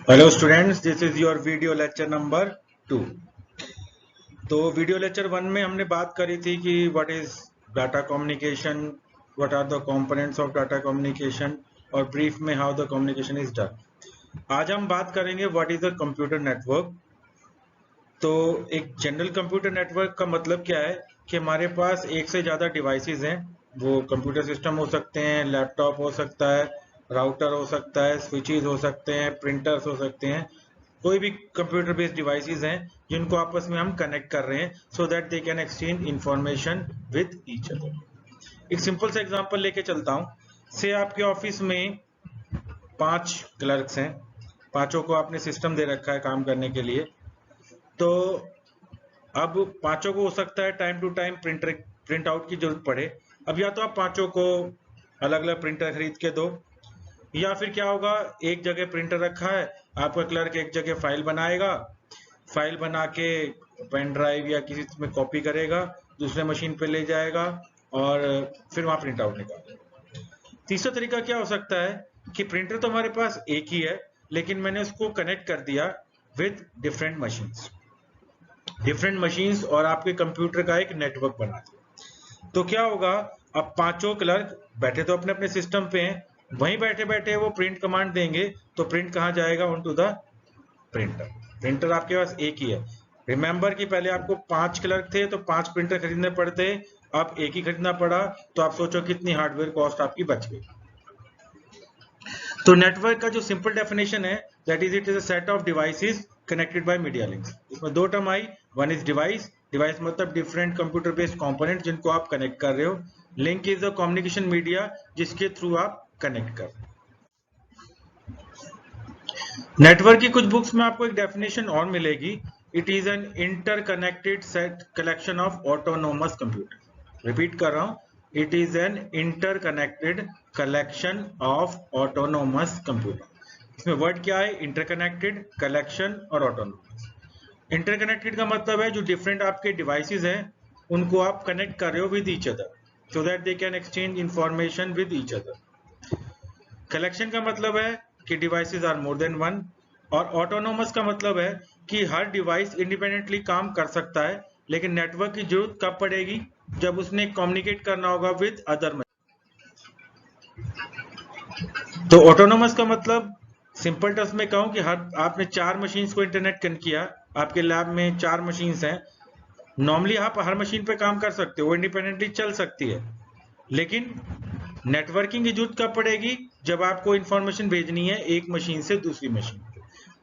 Hello students, this is your video lecture number 2। तो video lecture 1 में हमने बात करी थी कि what is data communication, what are the components of data communication और ब्रीफ में how the communication is done. आज हम बात करेंगे what is a computer network. तो एक जनरल कंप्यूटर नेटवर्क का मतलब क्या है कि हमारे पास एक से ज़्यादा डिवाइसेस हैं। वो कंप्यूटर सिस्टम हो सकते हैं, लैपटॉप हो सकता है, राउटर हो सकता है, स्विचेस हो सकते हैं, प्रिंटर्स हो सकते हैं, कोई भी कंप्यूटर बेस्ड डिवाइसेस हैं जिनको आपस में हम कनेक्ट कर रहे हैं सो that they can exchange information with each other. एक सिंपल सा एग्जांपल लेके चलता हूं। से आपके ऑफिस में 5 क्लर्क्स हैं, पांचों को आपने सिस्टम दे रखा है काम करने के लिए। तो अब पांचों को हो सकता है time to time print out की जरूरत पड़े। अब या तो आप पांचों को अलग अलग प्रिंटर खरीद के दो, या फिर क्या होगा, एक जगह प्रिंटर रखा है, आपका क्लर्क एक जगह फाइल बनाएगा, फाइल बना के पेन ड्राइव या किसी में कॉपी करेगा, दूसरे मशीन पे ले जाएगा और फिर वहां प्रिंट आउट निकालेगा। तीसरा तरीका क्या हो सकता है कि प्रिंटर तो हमारे पास एक ही है, लेकिन मैंने उसको कनेक्ट कर दिया विद डिफरेंट मशीन्स और आपके कंप्यूटर का एक नेटवर्क बना दिया। तो क्या होगा, अब पांचों क्लर्क बैठे तो अपने अपने सिस्टम पे हैं, वहीं बैठे बैठे वो प्रिंट कमांड देंगे तो प्रिंट कहाँ जाएगा, on to the printer. Printer आपके पास एक ही है। रिमेंबर कि पहले आपको 5 क्लर्क थे तो 5 प्रिंटर खरीदने पड़ते, अब एक ही खरीदना पड़ा। तो आप सोचो कितनी हार्डवेयर कॉस्ट आपकी बच गई। तो नेटवर्क का जो सिंपल डेफिनेशन है, that is it is a set of devices connected by media links. इसमें दो term I, one is device, device मतलब डिफरेंट कंप्यूटर बेस्ड कंपोनेंट जिनको आप कनेक्ट कर रहे हो। Link is the communication media जिसके थ्रू आप कनेक्ट कर रहे हो। नेटवर्क की कुछ बुक्स में आपको एक डेफिनेशन और मिलेगी। It is an interconnected set collection of autonomous computer. Repeat कर रहा हूं, it is an interconnected collection of autonomous computer. इसमें वर्ड क्या है, इंटरकनेक्टेड, कलेक्शन और ऑटोनोमस। इंटरकनेक्टेड का मतलब है जो डिफरेंट आपके डिवाइसेस हैं उनको आप कनेक्ट कर रहे हो with each other so that they can exchange information with each other. Collection का मतलब है कि devices are more than one, और ऑटोनोमस का मतलब है कि हर डिवाइस इंडिपेंडेंटली काम कर सकता है, लेकिन नेटवर्क की जरूरत कब पड़ेगी, जब उसने कम्युनिकेट करना होगा विद अदर मशीन। तो ऑटोनोमस का मतलब सिंपल टर्म्स में कहूं कि हर आपने 4 मशीन्स को इंटरनेट कनेक्ट किया, आपके लैब में 4 मशीन्स हैं। नॉर्मली आप हर मशीन पे काम कर सकते हो, वो इंडिपेंडेंटली चल सकती है, लेकिन नेटवर्किंग की जरूरत कब पड़ेगी, जब आपको इंफॉर्मेशन भेजनी है एक मशीन से दूसरी मशीन।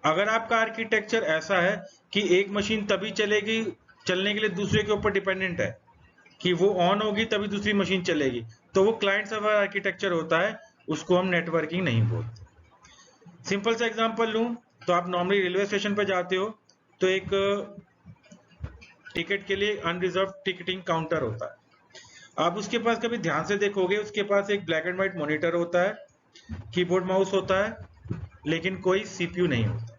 अगर आपका आर्किटेक्चर ऐसा है कि एक मशीन तभी चलेगी, चलने के लिए दूसरे के ऊपर डिपेंडेंट है, कि वो ऑन होगी तभी दूसरी मशीन चलेगी, तो वो क्लाइंट सर्वर आर्किटेक्चर होता है, उसको हम नेटवर्किंग नहीं बोलते। सिंपल सा एग्जांपल लूं तो आप नॉर्मली रेलवे स्टेशन पर जाते हो तो एक टिकट के लिए अनरिजर्व टिकटिंग काउंटर होता है। आप उसके पास कभी ध्यान से देखोगे, उसके पास एक ब्लैक एंड व्हाइट मॉनिटर होता है, कीबोर्ड माउस होता है, लेकिन कोई सीपीयू नहीं होता।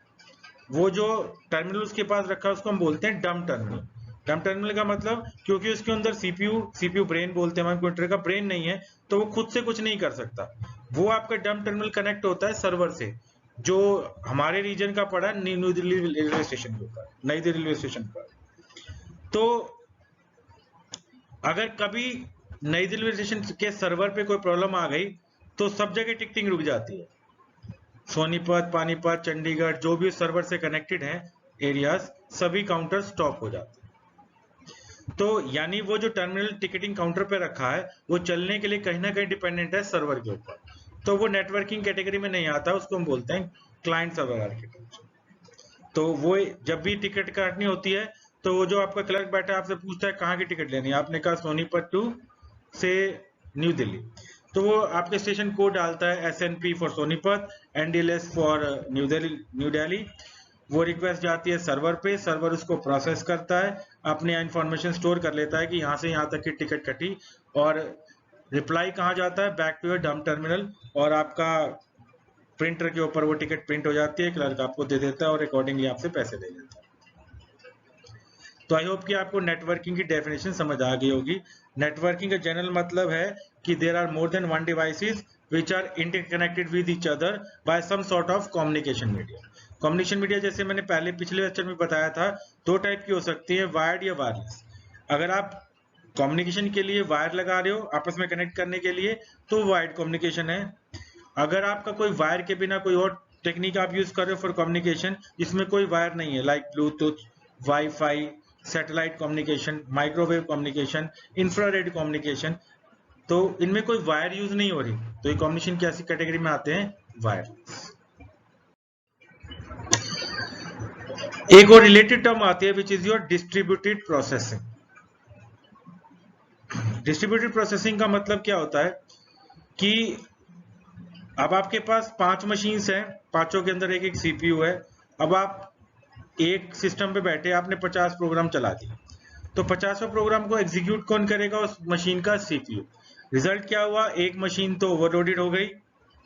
वो जो टर्मिनल उसके पास रखा है उसको हम बोलते हैं डम टर्मिनल। डम टर्मिनल का मतलब, क्योंकि उसके अंदर सीपीयू ब्रेन बोलते हैं, कंप्यूटर का ब्रेन नहीं है, तो वो खुद से कुछ नहीं कर सकता। वो आपका डम टर्मिनल कनेक्ट होता है सर्वर से, जो हमारे रीजन का पड़ा न्यू दिल्ली रेलवे स्टेशन के ऊपर, नई दिल्ली रेलवे स्टेशन पर। तो अगर कभी नई दिल्ली रेलवे स्टेशन के सर्वर पे कोई प्रॉब्लम आ गई तो सब जगह टिकटिंग रुक जाती है। सोनीपत, पानीपत, चंडीगढ़, जो भी सर्वर से कनेक्टेड हैं एरियाज, सभी काउंटर स्टॉप हो जाते हैं। तो यानी वो जो टर्मिनल टिकटिंग काउंटर पे रखा है वो चलने के लिए कहीं ना कहीं डिपेंडेंट है सर्वर के ऊपर, तो वो नेटवर्किंग कैटेगरी में नहीं आता, उसको हम बोलते हैं क्लाइंट सर्वर आर्किटेक्चर। तो वो जब भी टिकट काटनी होती है तो वो जो आपका क्लर्क बैठा है आपसे पूछता है कहाँ की टिकट लेनी है, आपने कहा सोनीपत टू से न्यू दिल्ली, तो वो आपके स्टेशन कोड डालता है, SNP for Sonipat, NDLS for new Delhi. वो रिक्वेस्ट जाती है सर्वर पे, सर्वर उसको प्रोसेस करता है, अपने इंफॉर्मेशन स्टोर कर लेता है कि यहाँ से यहाँ तक की टिकट कटी, और रिप्लाई कहाँ जाता है, बैक टू योर डम टर्मिनल, और आपका प्रिंटर के ऊपर वो टिकट प्रिंट हो जाती है, क्लर्क आपको दे देता है और अकॉर्डिंगली आपसे पैसे ले लेता है। तो आई होप कि आपको नेटवर्किंग की डेफिनेशन समझ आ गई होगी। नेटवर्किंग का जनरल मतलब है कि there are more than one devices which are interconnected with each other by some sort of communication media. Communication media जैसे मैंने पहले पिछले लेक्चर में बताया था, दो टाइप की हो सकती है, वायर्ड या वायरलेस। अगर आप कम्युनिकेशन के लिए वायर लगा रहे हो आपस में कनेक्ट करने के लिए, तो वायर्ड कम्युनिकेशन है। अगर आपका कोई वायर के बिना कोई और टेक्निक आप यूज कर रहे हो फॉर कम्युनिकेशन जिसमें कोई वायर नहीं है, like Bluetooth, wifi, satellite communication, microwave communication, infrared communication, तो इनमें कोई वायर यूज नहीं हो रही, तो ये कम्युनिकेशन की ऐसी कैटेगरी में आते हैं, वायरलेस। एक और रिलेटेड टर्म आती है which is your distributed processing. Distributed processing का मतलब क्या होता है कि अब आपके पास 5 मशीन्स हैं, पांचों के अंदर एक एक सीपीयू है। अब आप एक सिस्टम पे बैठे, आपने 50 प्रोग्राम चला दिए, तो 50 प्रोग्राम को एग्जीक्यूट कौन करेगा? उस मशीन का सीपीयू। रिजल्ट क्या हुआ? एक मशीन तो ओवरलोडेड हो गई,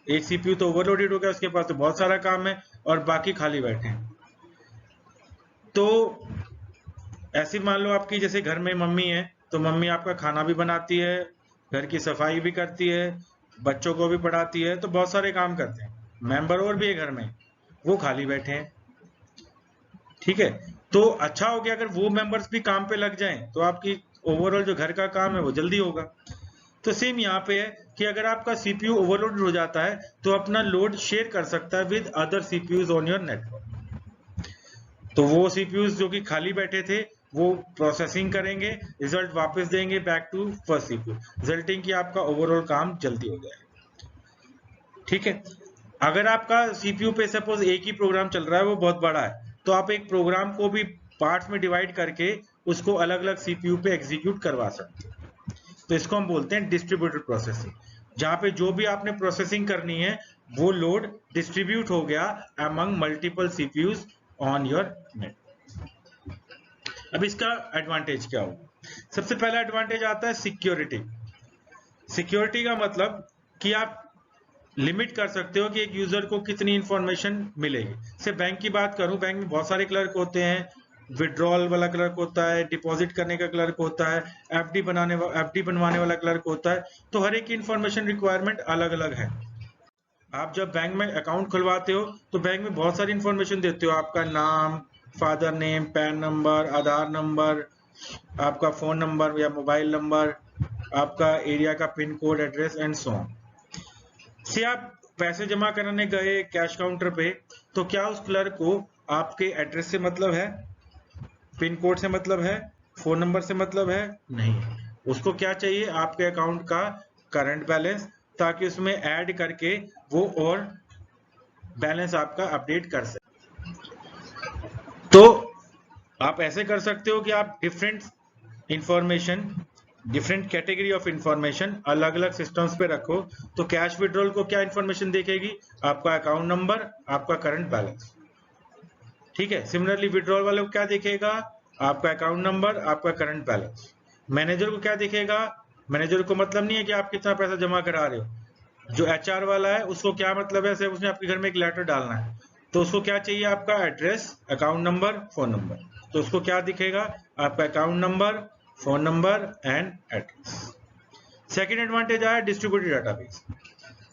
एक सीपीयू तो ओवरलोडेड हो गया, उसके पास तो बहुत सारा काम है और बाकी खाली बैठे हैं। तो ऐसे मान लो आपकी जैसे घर में मम्मी है, तो मम्मी आपका खाना भी बनाती है, घर की सफाई भी करती है, बच्चों को भी पढ़ाती है, तो बहुत सारे काम करते हैं। मेंबर और भी है घर में, वो खाली बैठे हैं, ठीक है। तो अच्छा हो गया अगर वो मेंबर्स भी काम पे लग जाएं, तो आपकी ओवरऑल जो घर का काम है वो जल्दी होगा। तो सेम यहाँ पे है कि अगर आपका सीपीयू ओवरलोड हो जाता है तो अपना लोड शेयर कर सकता है with other CPUs on your network. तो वो सीपीयूज जो कि खाली बैठे थे वो प्रोसेसिंग करेंगे, रिजल्ट वापस देंगे back to first CPU, resulting कि आपका ओवरऑल काम जल्दी हो जाएगा, ठीक है। अगर आपका सीपीयू पे सपोज एक ही प्रोग्राम चल रहा है, वो बहुत बड़ा है, तो आप एक प्रोग्राम को भी पार्ट्स में डिवाइड करके उसको अलग अलग सीपीयू पे एग्जीक्यूट करवा सकते हैं। तो इसको हम बोलते हैं डिस्ट्रीब्यूटेड प्रोसेसिंग, जहां पे जो भी आपने प्रोसेसिंग करनी है वो लोड डिस्ट्रीब्यूट हो गया among multiple CPUs on your network. अब इसका एडवांटेज क्या होगा? सबसे पहला एडवांटेज आता है सिक्योरिटी। सिक्योरिटी का मतलब कि आप लिमिट कर सकते हो कि एक यूजर को कितनी इंफॉर्मेशन मिलेगी। से बैंक की बात करूं, बैंक में बहुत सारे क्लर्क होते हैं, विड्रॉल वाला क्लर्क होता है, डिपॉजिट करने का क्लर्क होता है, एफडी बनवाने वाला क्लर्क होता है, तो हर एक की इंफॉर्मेशन रिक्वायरमेंट अलग अलग है। आप जब बैंक में अकाउंट खुलवाते हो तो बैंक में बहुत सारी इंफॉर्मेशन देते हो, आपका नाम, फादर नेम, पैन नंबर, आधार नंबर, आपका फोन नंबर या मोबाइल नंबर, आपका एरिया का pin code, address and so on. से आप पैसे जमा कराने गए कैश काउंटर पे, तो क्या उस क्लर्क को आपके एड्रेस से मतलब है, पिन कोड से मतलब है, फोन नंबर से मतलब है? नहीं। उसको क्या चाहिए? आपके अकाउंट का करंट बैलेंस, ताकि उसमें ऐड करके वो और बैलेंस आपका अपडेट कर सके। तो आप ऐसे कर सकते हो कि आप different information, different category of information अलग अलग सिस्टम्स पे रखो। तो कैश विड्रॉल को क्या इंफॉर्मेशन देखेगी? आपका अकाउंट नंबर, आपका करंट बैलेंस, ठीक है। सिमिलरली विड्रॉल वाले को क्या देखेगा? आपका अकाउंट नंबर, आपका करंट बैलेंस। मैनेजर को क्या दिखेगा? मैनेजर को मतलब नहीं है कि आप कितना पैसा जमा करा रहे हो। जो एचआर वाला है उसको क्या मतलब है, सिर्फ उसने आपके घर में एक लेटर डालना है, तो उसको क्या चाहिए? आपका address, account number, phone number. तो उसको क्या दिखेगा? आपका account number, phone number and address. Second advantage आया डिस्ट्रीब्यूटेड डाटाबेस।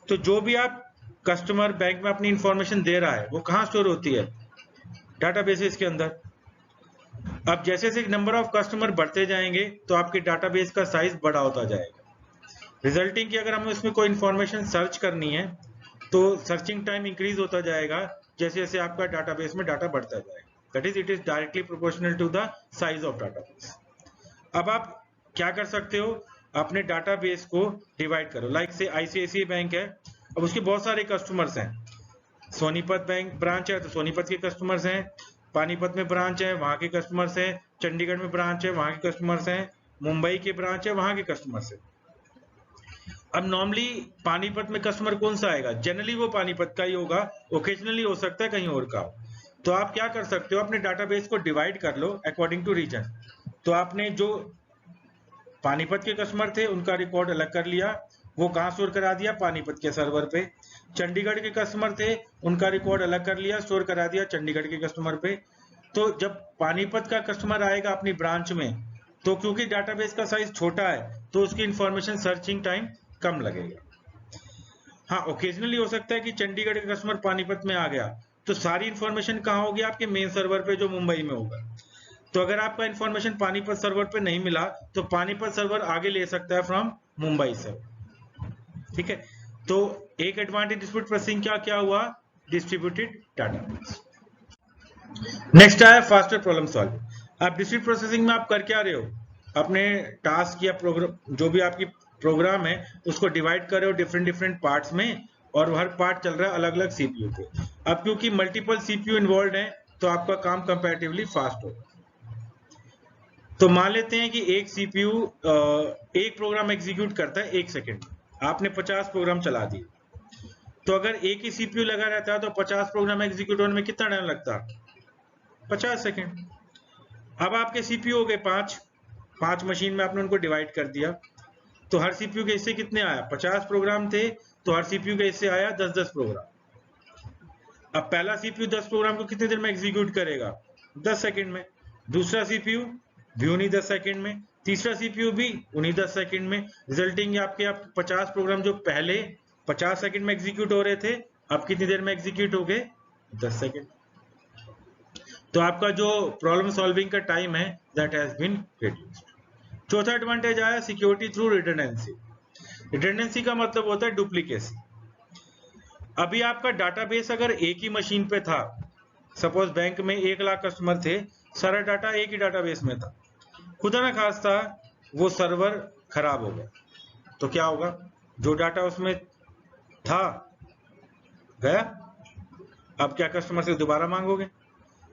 तो जो भी आप कस्टमर बैंक में अपनी इंफॉर्मेशन दे रहा है वो कहाँ स्टोर होती है? डाटाबेसेस के अंदर। अब जैसे जैसे नंबर ऑफ कस्टमर बढ़ते जाएंगे तो आपके डाटाबेस का साइज बड़ा होता जाएगा, रिजल्टिंग कि अगर हमें उसमें कोई इंफॉर्मेशन सर्च करनी है तो सर्चिंग टाइम इंक्रीज होता जाएगा जैसे जैसे आपका डाटाबेस में डाटा बढ़ता जाएगा। That is it is directly proportional to the size of database. अब आप क्या कर सकते हो? अपने डाटाबेस को डिवाइड करो। लाइक से आईसीआईसीआई बैंक है, अब उसके बहुत सारे कस्टमर्स हैं। सोनीपत बैंक ब्रांच है तो सोनीपत के कस्टमर्स हैं, पानीपत में ब्रांच है वहां के कस्टमर्स हैं, चंडीगढ़ में ब्रांच है वहां के कस्टमर्स हैं, मुंबई के ब्रांच है वहां के कस्टमर्स हैं। अब नॉर्मली पानीपत में कस्टमर कौन सा आएगा? जनरली वो पानीपत का ही होगा, ओकेजनली हो सकता है कहीं और का हो। तो आप क्या कर सकते हो? अपने डाटाबेस को डिवाइड कर लो अकॉर्डिंग टू रीजन। तो आपने जो पानीपत के कस्टमर थे उनका रिकॉर्ड अलग कर लिया, वो कहाँ स्टोर करा दिया? पानीपत के सर्वर पे। चंडीगढ़ के कस्टमर थे उनका रिकॉर्ड अलग कर लिया, स्टोर करा दिया चंडीगढ़ के कस्टमर पे। तो जब पानीपत का कस्टमर आएगा अपनी ब्रांच में, तो क्योंकि डाटाबेस का साइज छोटा है तो उसकी इंफॉर्मेशन सर्चिंग टाइम कम लगेगा। हाँ, ओकेजनली हो सकता है कि चंडीगढ़ का कस्टमर पानीपत में आ गया, तो सारी इंफॉर्मेशन कहाँ होगी? आपके मेन सर्वर पे जो मुंबई में होगा। तो अगर आपका इंफॉर्मेशन पानीपत सर्वर पे नहीं मिला तो पानीपत सर्वर आगे ले सकता है फ्रॉम मुंबई से। ठीक है, तो एक एडवांटेज डिस्ट्रीब्यूटेड प्रोसेसिंग क्या क्या हुआ? Distributed data. नेक्स्ट आया फास्टर प्रॉब्लम सॉल्व। आप डिस्ट्रीब्यूटेड प्रोसेसिंग में आप कर क्या रहे हो? अपने टास्क या प्रोग्राम, जो भी आपकी प्रोग्राम है, उसको डिवाइड कर रहे हो डिफरेंट डिफरेंट पार्ट्स में, और हर पार्ट चल रहा है अलग अलग सीपीयू पे। अब क्योंकि मल्टीपल सीपीयू इन्वॉल्व है तो आपका काम कंपैरेटिवली फास्ट होगा। तो मान लेते हैं कि एक सीपीयू एक प्रोग्राम एग्जीक्यूट करता है 1 सेकेंड में, आपने 50 प्रोग्राम चला दिए, तो अगर एक ही सीपीयू लगा रहता है तो 50 प्रोग्राम एग्जीक्यूट होने में कितना टाइम लगता? 50 सेकेंड। अब आपके सीपीयू हो गए 5 मशीन में आपने उनको डिवाइड कर दिया, तो हर सीपीयू के हिस्से कितने आया? 50 प्रोग्राम थे, तो हर सीपीयू के हिस्से आया 10-10 प्रोग्राम। अब पहला सीपीयू 10 प्रोग्राम को कितने देर में एग्जीक्यूट करेगा? 10 सेकेंड में। दूसरा सीपीयू भी उन्हीं 10 सेकेंड में, तीसरा सीपीयू भी उन्हीं 10 सेकेंड में, रिजल्टिंग आपके 50 प्रोग्राम जो पहले 50 सेकेंड में एग्जीक्यूट हो रहे थे, अब कितनी देर में एग्जीक्यूट हो गए? 10 सेकेंड। तो आपका जो प्रॉब्लम सॉल्विंग का टाइम है दैट हैज बीन रिड्यूस्ड। चौथा एडवांटेज आया सिक्योरिटी थ्रू रिडंडेंसी। रिडंडेंसी का मतलब होता है डुप्लीकेसी। अभी आपका डाटाबेस अगर एक ही मशीन पे था, सपोज बैंक में 1 लाख कस्टमर थे, सारा डाटा एक ही डाटाबेस में था, खुदा ना खास्ता वो सर्वर खराब हो गया, तो क्या होगा? जो डाटा उसमें था गया। अब क्या कस्टमर से दोबारा मांगोगे?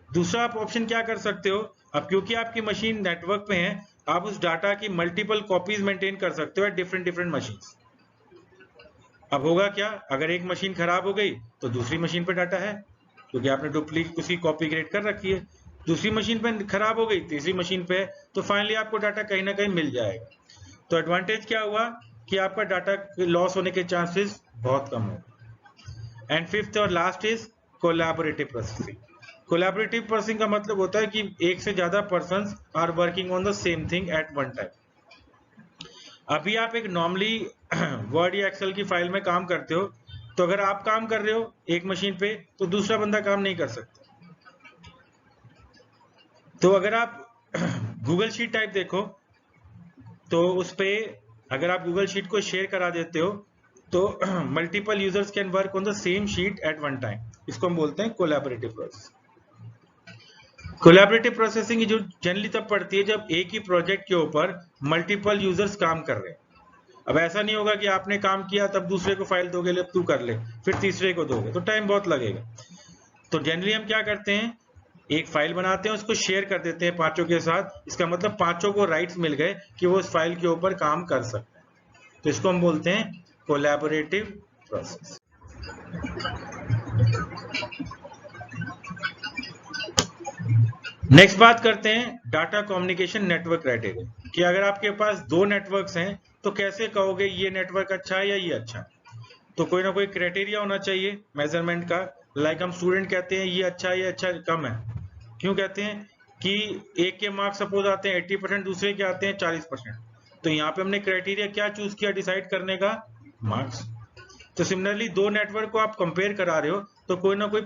दूसरा आप ऑप्शन क्या कर सकते हो, अब क्योंकि आपकी मशीन नेटवर्क पे है, आप उस डाटा की मल्टीपल कॉपीज मेंटेन कर सकते हो एट डिफरेंट डिफरेंट मशीन। अब होगा क्या? अगर एक मशीन खराब हो गई तो दूसरी मशीन पे डाटा है, क्योंकि आपने डुप्लीकेट उसकी कॉपी क्रिएट कर रखी है। दूसरी मशीन पे खराब हो गई, तीसरी मशीन पे है, तो फाइनली आपको डाटा कहीं ना कहीं मिल जाएगा। तो एडवांटेज क्या हुआ कि आपका डाटा लॉस होने के चांसेस बहुत कम हो। एंड फिफ्थ और last is collaborative processing. Collaborative processing का मतलब होता है कि एक से ज्यादा persons are working on the same thing at one time. अभी आप एक नॉर्मली वर्ड या एक्सेल की फाइल में काम करते हो, तो अगर आप काम कर रहे हो एक मशीन पे तो दूसरा बंदा काम नहीं कर सकता। तो अगर आप गूगल शीट टाइप देखो, तो उस पे अगर आप गूगल शीट को शेयर करा देते हो तो multiple users can work on the same sheet at one time. इसको हम बोलते हैं कोलैबोरेटिव प्रोसेस। कोलैबोरेटिव प्रोसेसिंग जो जनरली तब पड़ती है जब एक ही प्रोजेक्ट के ऊपर मल्टीपल यूजर्स काम कर रहे हैं। अब ऐसा नहीं होगा कि आपने काम किया तब दूसरे को फाइल दोगे, ले तू कर ले, फिर तीसरे को दोगे, तो टाइम बहुत लगेगा। तो जनरली हम क्या करते हैं, एक फाइल बनाते हैं, उसको शेयर कर देते हैं पांचों के साथ। इसका मतलब पांचों को राइट्स मिल गए कि वो उस फाइल के ऊपर काम कर सकते हैं, तो इसको हम बोलते हैं कोलैबोरेटिव प्रोसेस। नेक्स्ट बात करते हैं डाटा कम्युनिकेशन नेटवर्क क्राइटेरिया, कि अगर आपके पास 2 नेटवर्क्स हैं तो कैसे कहोगे ये नेटवर्क अच्छा है या ये अच्छा है? तो कोई ना कोई क्राइटेरिया होना चाहिए मेजरमेंट का। लाइक हम स्टूडेंट कहते हैं ये अच्छा है, ये अच्छा कम है। क्यों कहते हैं? कि एक के मार्क्स सपोज आते हैं 80%, दूसरे के आते हैं 40%, तो यहाँ पे हमने क्राइटेरिया क्या चूज किया डिसाइड करने का? मार्क्स। तो सिमिलरली 2 नेटवर्क को आप कंपेयर करा रहे हो तो कोई ना कोई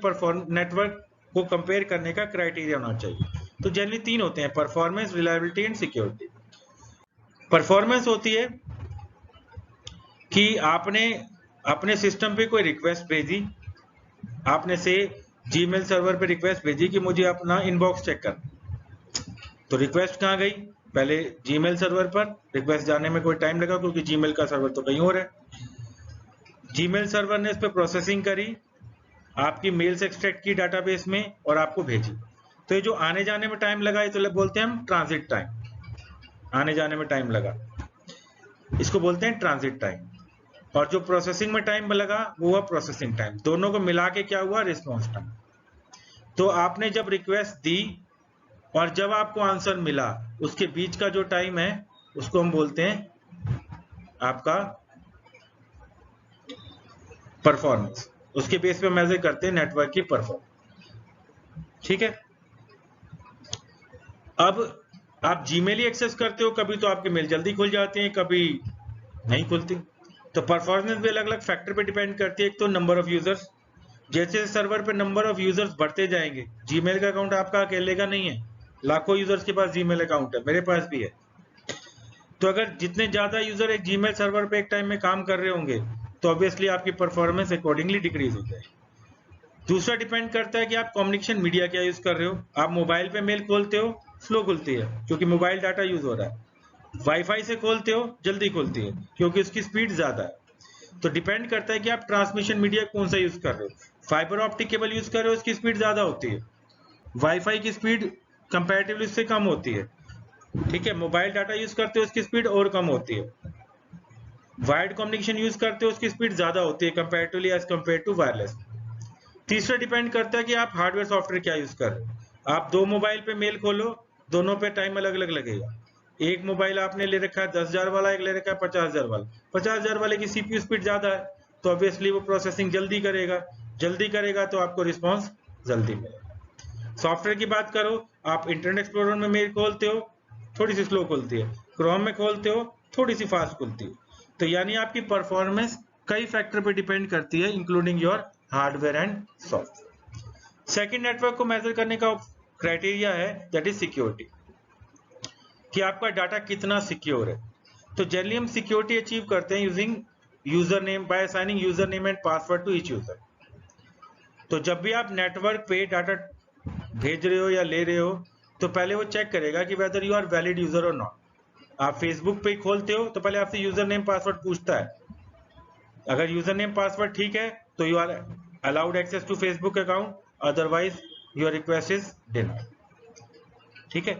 नेटवर्क को कंपेयर करने का क्राइटेरिया होना चाहिए। तो जनरली 3 होते हैं, performance, reliability and security. Performance होती है कि आपने अपने सिस्टम पे कोई रिक्वेस्ट भेजी, आपने से जीमेल सर्वर पे रिक्वेस्ट भेजी कि मुझे अपना इनबॉक्स चेक कर, तो रिक्वेस्ट कहाँ गई? पहले जीमेल सर्वर पर। रिक्वेस्ट जाने में कोई टाइम लगा क्योंकि जीमेल का सर्वर तो कहीं और है। जीमेल सर्वर ने इस पर प्रोसेसिंग करी, आपकी मेल्स एक्सट्रैक्ट की डाटाबेस में और आपको भेजी। तो ये जो आने जाने में टाइम लगा, ये तो बोलते हैं हम ट्रांजिट टाइम। आने जाने में टाइम लगा, इसको बोलते हैं ट्रांजिट टाइम। और जो प्रोसेसिंग में टाइम लगा वो हुआ प्रोसेसिंग टाइम। दोनों को मिला के क्या हुआ? Response time. तो आपने जब रिक्वेस्ट दी और जब आपको आंसर मिला, उसके बीच का जो टाइम है उसको हम बोलते हैं आपका परफॉर्मेंस। उसके बेस पे मेजर करते हैं नेटवर्क की परफॉर्मेंस। ठीक है। अब आप जीमेल ही एक्सेस करते हो, कभी तो आपके मेल जल्दी खुल जाते हैं, कभी नहीं खुलती। तो परफॉर्मेंस भी अलग अलग फैक्टर पे डिपेंड करती है। एक तो नंबर ऑफ यूजर्स, जैसे सर्वर पे नंबर ऑफ यूजर्स बढ़ते जाएंगे, जीमेल का अकाउंट आपका अकेले का नहीं है, लाखों यूजर्स के पास जीमेल अकाउंट है, मेरे पास भी है। तो अगर जितने ज्यादा यूजर एक जीमेल सर्वर पे एक टाइम में काम कर रहे होंगे तो ऑब्वियसली आपकी परफॉर्मेंस अकॉर्डिंगली डिक्रीज हो जाएगी। दूसरा डिपेंड करता है कि आप कम्युनिकेशन मीडिया क्या यूज कर रहे हो। आप मोबाइल पे मेल खोलते हो, स्लो खुलती है क्योंकि मोबाइल डाटा यूज हो रहा है। वाईफाई से खोलते हो, जल्दी खुलती है क्योंकि उसकी स्पीड ज्यादा है। तो डिपेंड करता है कि आप ट्रांसमिशन मीडिया कौन सा यूज कर रहे हो। फाइबर ऑप्टिक केबल यूज कर रहे हो, उसकी स्पीड ज्यादा होती है, वाईफाई की स्पीड कंपैरेटिवली उससे कम होती है। ठीक है, मोबाइल डाटा यूज करते हो उसकी स्पीड और कम होती है। वायर्ड कम्युनिकेशन यूज करते हो उसकी स्पीड ज्यादा होती है comparatively as compare to wireless. तीसरा डिपेंड करता है कि आप हार्डवेयर सॉफ्टवेयर क्या यूज कर रहे हो। आप दो मोबाइल पे मेल खोलो, दोनों पे टाइम अलग अलग लगेगा। एक मोबाइल आपने ले रखा है 10,000 वाला, एक ले रखा है 50,000 वाला। 50,000 वाले की सीपीयू स्पीड ज्यादा है तो ऑब्वियसली वो प्रोसेसिंग जल्दी करेगा तो आपको रिस्पॉन्स जल्दी मिलेगा। सॉफ्टवेयर की बात करो, आप इंटरनेट एक्सप्लोरर में मेल खोलते हो, थोड़ी सी स्लो खुलती है, क्रोम में खोलते हो थोड़ी सी फास्ट खुलती है। तो यानी आपकी परफॉर्मेंस कई फैक्टर पे डिपेंड करती है including your hardware and software. Second network को मेजर करने का क्राइटेरिया है दैट इज सिक्योरिटी, कि आपका डाटा कितना सिक्योर है। तो जनरली हम सिक्योरिटी अचीव करते हैं using user name, by assigning user name and password to each user. तो जब भी आप नेटवर्क पे डाटा भेज रहे हो या ले रहे हो तो पहले वो चेक करेगा कि whether you are valid user और नॉट। आप फेसबुक पे खोलते हो तो पहले आपसे यूजर नेम पासवर्ड पूछता है। अगर यूजर नेम पासवर्ड ठीक है तो you are allowed access to Facebook account, otherwise your request is denied. ठीक है,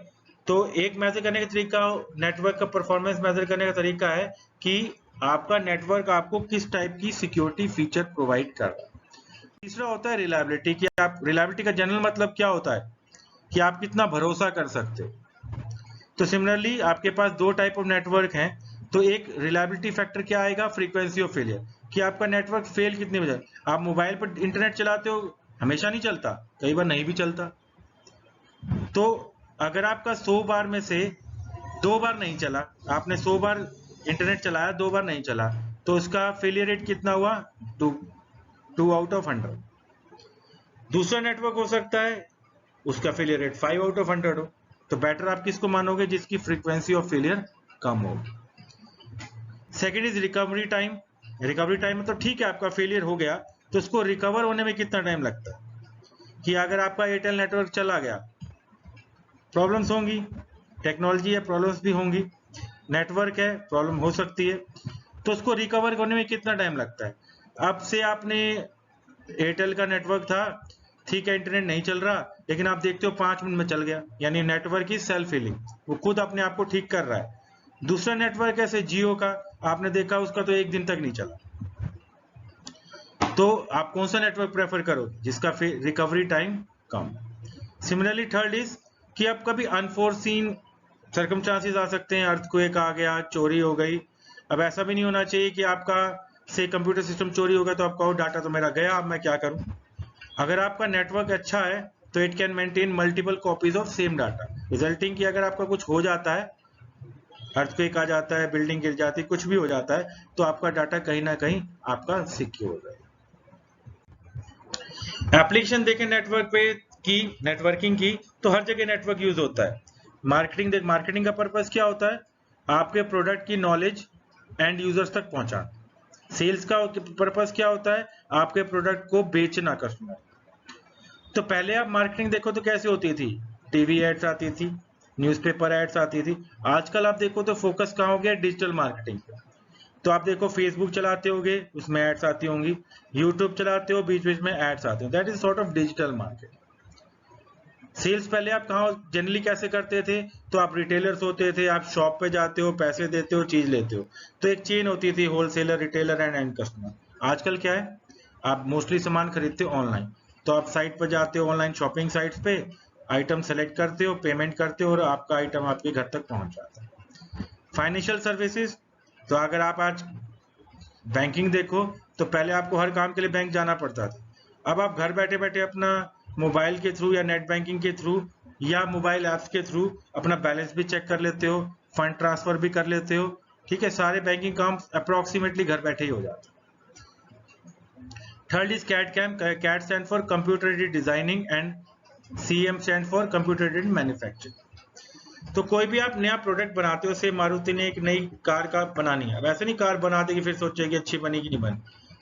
तो एक मेजर करने का तरीका, नेटवर्क का परफॉर्मेंस मेजर करने का तरीका है कि आपका नेटवर्क आपको किस टाइप की सिक्योरिटी फीचर प्रोवाइड कर रहा है। तीसरा होता है रिलायबिलिटी, कि आप रिलायबिलिटी का जनरल मतलब क्या होता है कि आप कितना भरोसा कर सकते हो। तो सिमिलरली आपके पास दो टाइप ऑफ नेटवर्क हैं, तो एक रिलायबिलिटी फैक्टर क्या आएगा, फ्रीक्वेंसी ऑफ फेलियर, कि आपका नेटवर्क फेल कितनी बजे। आप मोबाइल पर इंटरनेट चलाते हो, हमेशा नहीं चलता, कई बार नहीं भी चलता। तो अगर आपका 100 बार में से 2 बार नहीं चला, आपने 100 बार इंटरनेट चलाया, 2 बार नहीं चला, तो उसका फेलियर रेट कितना हुआ, 2 आउट ऑफ 100। दूसरा नेटवर्क हो सकता है उसका फेलियर रेट 5 आउट ऑफ 100 हो। तो बेटर आप किसको मानोगे, जिसकी फ्रीक्वेंसी ऑफ फेलियर कम हो। Second is recovery time. Recovery time मतलब ठीक है आपका फेलियर हो गया तो उसको रिकवर होने में कितना टाइम लगता है। कि अगर आपका एयरटेल नेटवर्क चला गया, प्रॉब्लम्स होंगी, टेक्नोलॉजी है, प्रॉब्लम्स भी होंगी, नेटवर्क है, प्रॉब्लम हो सकती है, तो उसको रिकवर होने में कितना टाइम लगता है। अब से आपने एयरटेल का नेटवर्क था, ठीक है इंटरनेट नहीं चल रहा, लेकिन आप देखते हो 5 मिनट में चल गया, यानी नेटवर्क की सेल्फ हीलिंग, वो खुद अपने आप को ठीक कर रहा है। दूसरा नेटवर्क ऐसे जियो का, आपने देखा उसका तो 1 दिन तक नहीं चला। तो आप कौन सा नेटवर्क प्रेफर करोगे, जिसका recovery time come. Similarly third is कि अब कभी अनफोर्सीन सर्कमस्टांसेस आ सकते हैं, अर्थक्वेक आ गया, चोरी हो गई। अब ऐसा भी नहीं होना चाहिए कि आपका से कंप्यूटर सिस्टम चोरी हो गया तो आप कहो डाटा तो मेरा गया, अब मैं क्या करूं। अगर आपका नेटवर्क अच्छा है तो it can maintain multiple copies of same data, resulting कि अगर आपका कुछ हो जाता है, अर्थक्वेक आ जाता है, बिल्डिंग गिर जाती है, कुछ भी हो जाता है, तो आपका डाटा कहीं ना कहीं आपका सिक्योर है। एप्लीकेशन देखें नेटवर्क पे की, नेटवर्किंग की, तो हर जगह नेटवर्क यूज होता है। मार्केटिंग का पर्पस क्या होता है, आपके प्रोडक्ट की नॉलेज एंड यूजर्स तक पहुंचाना। सेल्स का पर्पस क्या होता है, आपके प्रोडक्ट को बेचना कस्टमर। तो पहले आप मार्केटिंग देखो तो कैसे होती थी, टीवी एड्स आती थी, न्यूज़पेपर एड्स आती थी। आजकल आप देखो तो फोकस कहाँ हो गया, डिजिटल मार्केटिंग पे। तो आप देखो फेसबुक चलाते होगे, उसमें एड्स आती होंगी, यूट्यूब चलाते हो, बीच बीच में एड्स आते हो, that is sort of digital market. Sales पहले आप कहाँ जनरली कैसे करते थे, तो आप रिटेलर्स होते थे, आप शॉप पे जाते हो, पैसे देते हो, चीज लेते हो, तो एक चेन होती थी, wholesaler, retailer and and customer. आजकल क्या है, आप मोस्टली सामान खरीदते हो ऑनलाइन, तो आप साइट पर जाते हो, ऑनलाइन शॉपिंग साइट्स पे आइटम सेलेक्ट करते हो, पेमेंट करते हो और आपका आइटम आपके घर तक पहुंच जाता है। फाइनेंशियल सर्विसेज, तो अगर आप आज बैंकिंग देखो तो पहले आपको हर काम के लिए बैंक जाना पड़ता था, अब आप घर बैठे बैठे अपना मोबाइल के थ्रू या नेट बैंकिंग के थ्रू या मोबाइल ऐप्स के थ्रू अपना बैलेंस भी चेक कर लेते हो, फंड ट्रांसफर भी कर लेते हो, ठीक है, सारे बैंकिंग काम अप्रोक्सीमेटली घर बैठे ही हो जाते हैं। Third is CAD CAM, CAD stand for computer aided designing and CM stand for computer aided manufacturing. तो कोई भी आप नया प्रोडक्ट बनाते हो, से मारुति ने एक नई कार का बनानी है, वैसे नहीं कार बना देगी फिर सोचेगी अच्छी बनी कि नहीं बनी,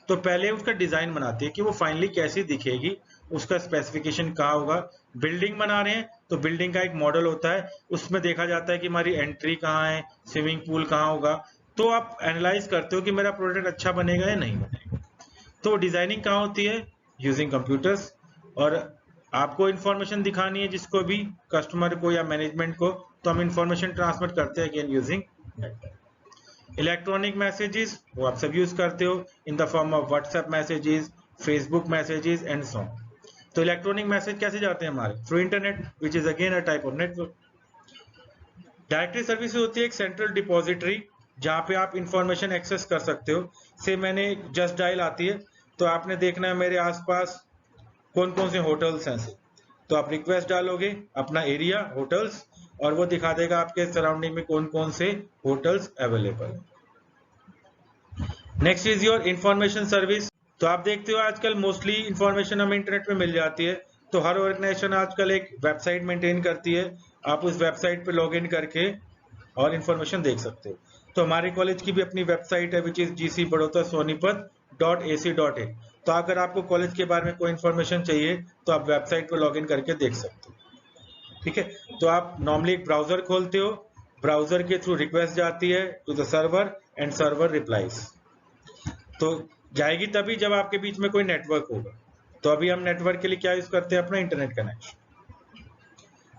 तो पहले उसका डिजाइन बनाती है कि वो फाइनली कैसी दिखेगी, उसका स्पेसिफिकेशन कहाँ होगा। बिल्डिंग बना रहे हैं तो बिल्डिंग का एक मॉडल होता है, उसमें देखा जाता है कि हमारी एंट्री कहाँ है, स्विमिंग पूल कहाँ होगा, तो आप एनालाइज करते हो कि मेरा प्रोडक्ट अच्छा बनेगा या नहीं बनेगा। तो डिजाइनिंग कहाँ होती है, यूजिंग कंप्यूटर्स। और आपको इंफॉर्मेशन दिखानी है जिसको भी, कस्टमर को या मैनेजमेंट को, तो हम इंफॉर्मेशन ट्रांसफर करते हैं again using network. Electronic messages वो आप सब यूज करते हो in the form of WhatsApp messages, Facebook messages and so on. तो इलेक्ट्रॉनिक मैसेज कैसे जाते हैं हमारे, through internet, which is again a type of network. Directory service होती है एक सेंट्रल डिपॉजिटरी जहां पे आप इंफॉर्मेशन एक्सेस कर सकते हो। से मैंने जस्ट डायल आती है तो आपने देखना है मेरे आसपास कौन कौन से होटल्स हैं, तो आप रिक्वेस्ट डालोगे अपना एरिया होटल्स, और वो दिखा देगा आपके सराउंडिंग में कौन कौन से होटल्स अवेलेबल है। Next is your information service. तो आप देखते हो आजकल मोस्टली इंफॉर्मेशन हमें इंटरनेट पे मिल जाती है, तो हर ऑर्गेनाइजेशन आजकल एक वेबसाइट मेंटेन करती है, आप उस वेबसाइट पे लॉग इन करके और इंफॉर्मेशन देख सकते हो। तो हमारे कॉलेज की भी अपनी वेबसाइट है विच इज gc-Baroda-Sonipat.ac.in। तो अगर आपको कॉलेज के बारे में कोई इंफॉर्मेशन चाहिए तो आप वेबसाइट पे लॉग इन करके देख सकते हो। ठीक है, तो आप नॉर्मली एक ब्राउजर खोलते हो, ब्राउजर के थ्रू रिक्वेस्ट जाती है to the server and server replies. तो जाएगी तभी जब आपके बीच में कोई नेटवर्क होगा। तो अभी हम नेटवर्क के लिए क्या यूज करते हैं, अपना internet connection.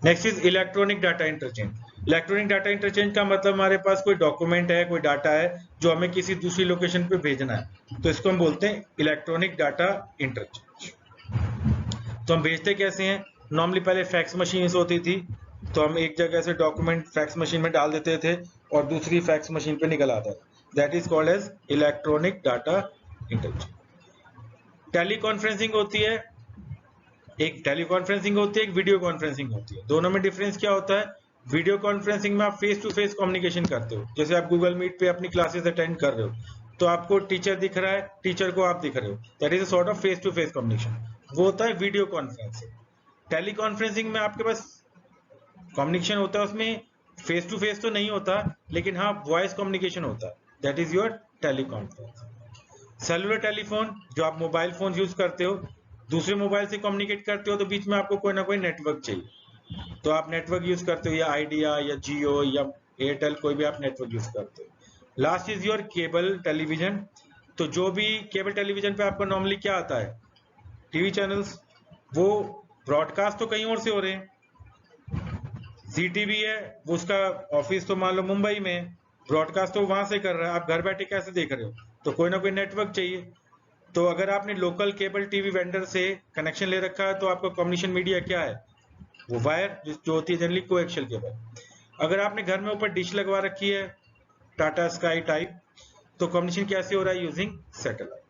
Next is electronic data interchange. Electronic data interchange का मतलब हमारे पास कोई डॉक्यूमेंट है, कोई डाटा है जो हमें किसी दूसरी लोकेशन पे भेजना है, तो इसको हम बोलते हैं इलेक्ट्रॉनिक डाटा इंटरचेंज। तो हम भेजते कैसे हैं, नॉर्मली पहले फैक्स मशीन होती थी, तो हम एक जगह से डॉक्यूमेंट फैक्स मशीन में डाल देते थे और दूसरी फैक्स मशीन पे निकल आता था, that is called as electronic data interchange. Teleconferencing होती है, एक टेलीकॉन्फ्रेंसिंग होती है, एक वीडियो कॉन्फ्रेंसिंग होती है। दोनों में डिफरेंस क्या होता है, वीडियो कॉन्फ्रेंसिंग में आप फेस टू फेस कम्युनिकेशन करते हो, जैसे आप गूगल मीट पे अपनी क्लासेस अटेंड कर रहे हो, तो आपको टीचर दिख रहा है, टीचर को आप दिख रहे हो, that is a sort of face to face communication, वो होता है वीडियो कॉन्फ्रेंसिंग। टेलीकॉन्फ्रेंसिंग में आपके पास कम्युनिकेशन होता है, उसमें फेस टू फेस तो नहीं होता, लेकिन हाँ वॉइस कम्युनिकेशन होता है, that is your teleconference. Cellular telephone, जो आप मोबाइल फोन यूज करते हो, दूसरे मोबाइल से कम्युनिकेट करते हो, तो बीच में आपको कोई ना कोई नेटवर्क चाहिए, तो आप नेटवर्क यूज करते हो, या आइडिया या जियो या एयरटेल, कोई भी आप नेटवर्क यूज करते हो। Last is your cable television. तो जो भी केबल टेलीविजन पे आपको नॉर्मली क्या आता है, टीवी चैनल्स, वो ब्रॉडकास्ट तो कहीं और से हो रहे हैं। ZTV है, वो उसका ऑफिस तो मान लो मुंबई में है, ब्रॉडकास्ट तो वहां से कर रहा है, आप घर बैठे कैसे देख रहे हो, तो कोई ना कोई नेटवर्क चाहिए। तो अगर आपने लोकल केबल टीवी वेंडर से कनेक्शन ले रखा है, तो आपका कम्युनिकेशन मीडिया क्या है, वो वायर जो होती है जनरली कोएक्सियल केबल। अगर आपने घर में ऊपर डिश लगवा रखी है टाटा स्काई टाइप, तो कम्युनिकेशन कैसे हो रहा है, यूजिंग सैटेलाइट।